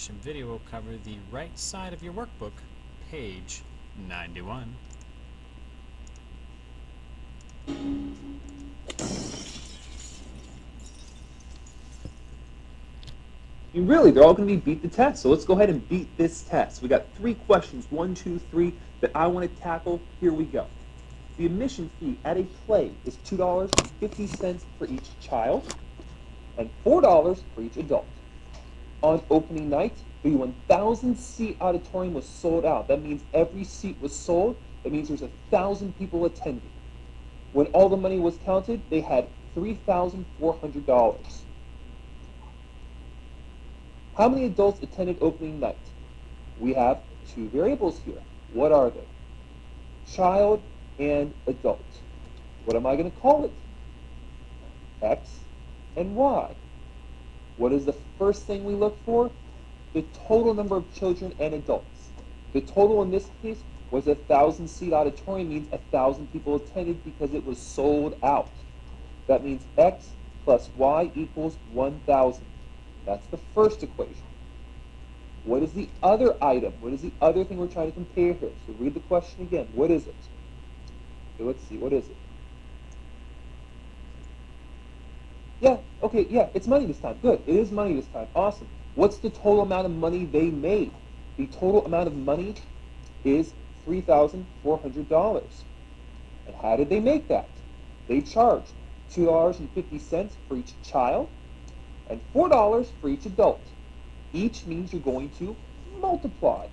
explanation video will cover the right side of your workbook, page 91. And really, they're all going to be beat the test. So let's go ahead and beat this test. We got 3 questions, 1, 2, 3, that I want to tackle. Here we go. The admission fee at a play is $2.50 for each child and $4 for each adult. On opening night, the 1,000-seat auditorium was sold out. That means every seat was sold. That means there's 1,000 people attending. When all the money was counted, they had $3,400. How many adults attended opening night? We have 2 variables here. What are they? Child and adult. What am I going to call it? X and Y. What is the first thing we look for? The total number of children and adults. The total in this case was 1,000-seat auditorium, means 1,000 people attended because it was sold out. That means X plus Y equals 1,000. That's the first equation. What is the other item? What is the other thing we're trying to compare here? So read the question again. What is it? Okay, let's see. What is it? Yeah, okay, yeah, it's money this time. Good. It is money this time. Awesome. What's the total amount of money they made? The total amount of money is $3,400. And how did they make that? They charged $2.50 for each child and $4 for each adult. Each means you're going to multiply,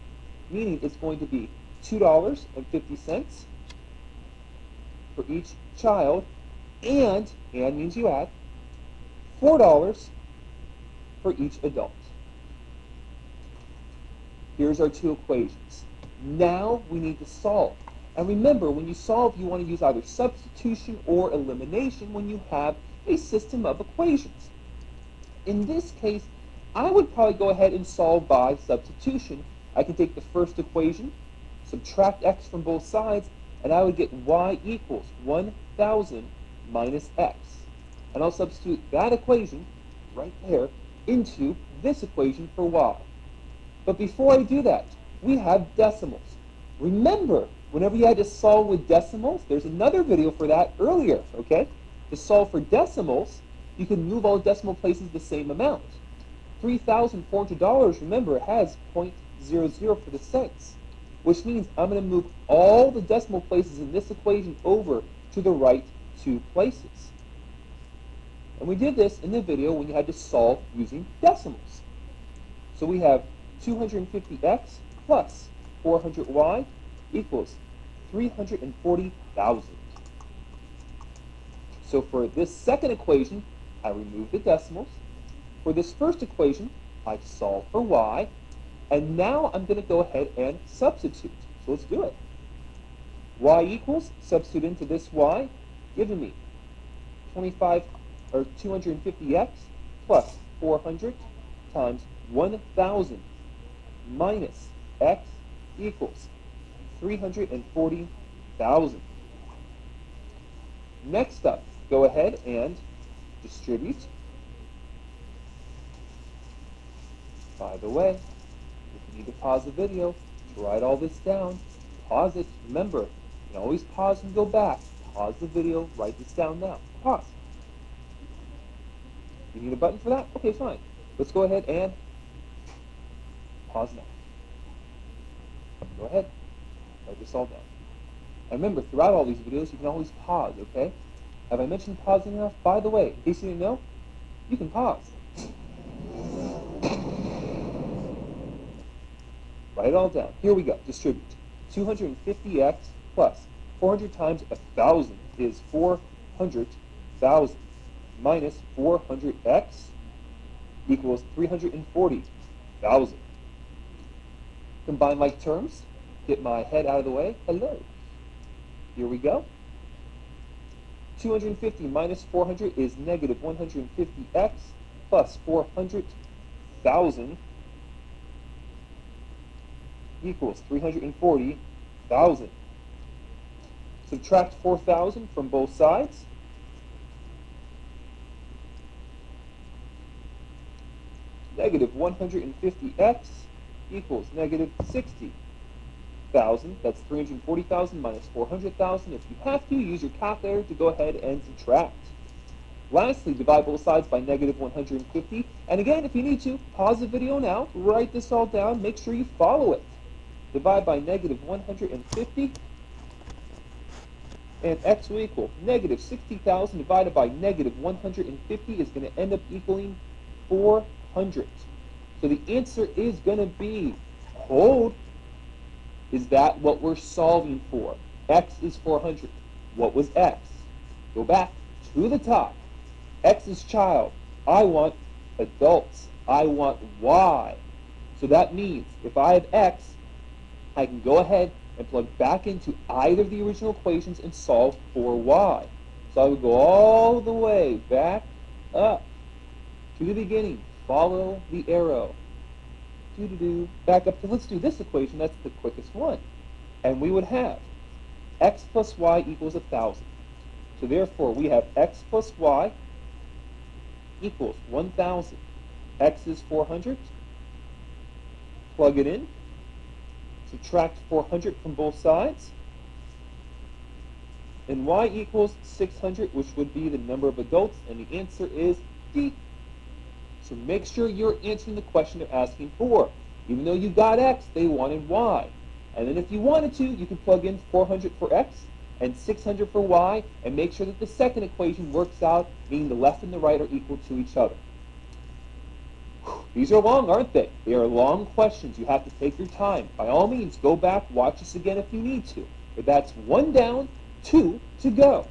meaning it's going to be $2.50 for each child, and means you add $4 for each adult. Here's our 2 equations. Now we need to solve. And remember, when you solve, you want to use either substitution or elimination when you have a system of equations. In this case, I would probably go ahead and solve by substitution. I can take the first equation, subtract x from both sides, and I would get y equals 1,000 minus x. And I'll substitute that equation right there into this equation for y. But before I do that, we have decimals. Remember, whenever you had to solve with decimals, there's another video for that earlier, okay? To solve for decimals, you can move all decimal places the same amount. $3,400, remember, has 0.00 for the cents, which means I'm going to move all the decimal places in this equation over to the right 2 places. And we did this in the video when you had to solve using decimals. So we have 250x plus 400y equals 340,000. So for this second equation, I remove the decimals. For this first equation, I solve for y. And now I'm going to go ahead and substitute. So let's do it. Y equals, substitute into this y, giving me 250x plus 400 times 1,000 minus x equals 340,000. Next up, go ahead and distribute. By the way, if you need to pause the video to write all this down, pause it. Remember, you can always pause and go back. Pause the video, write this down now. Pause. You need a button for that? Okay, fine. Let's go ahead and pause now. Go ahead. Write this all down. And remember, throughout all these videos, you can always pause, okay? Have I mentioned pausing enough? By the way, in case you didn't know, you can pause. Write it all down. Here we go. Distribute. 250x plus 400 times 1,000 is 400,000 minus 400x equals 340,000. Combine like terms. Get my head out of the way. Hello. Here we go. 250 minus 400 is negative 150x plus 400,000 equals 340,000. Subtract 4,000 from both sides. Negative 150x equals negative 60,000. That's 340,000 minus 400,000. If you have to, use your calculator to go ahead and subtract. Lastly, divide both sides by negative 150. And again, if you need to, pause the video now, write this all down, make sure you follow it. Divide by negative 150, and x will equal negative 60,000 divided by negative 150 is going to end up equaling 400. So the answer is going to be, hold, is that what we're solving for? X is 400. What was x? Go back to the top. X is child. I want adults. I want y. So that means if I have x, I can go ahead and plug back into either of the original equations and solve for y. So I would go all the way back up to the beginning. Follow the arrow. Back up to, let's do this equation. That's the quickest one. And we would have x plus y equals 1,000. So therefore, we have x plus y equals 1,000. X is 400. Plug it in. Subtract 400 from both sides. And y equals 600, which would be the number of adults. And the answer is D. So make sure you're answering the question they're asking for. Even though you got x, they wanted y. And then if you wanted to, you could plug in 400 for x and 600 for y, and make sure that the second equation works out, meaning the left and the right are equal to each other. These are long, aren't they? They are long questions. You have to take your time. By all means, go back, watch this again if you need to. But that's one down, 2 to go.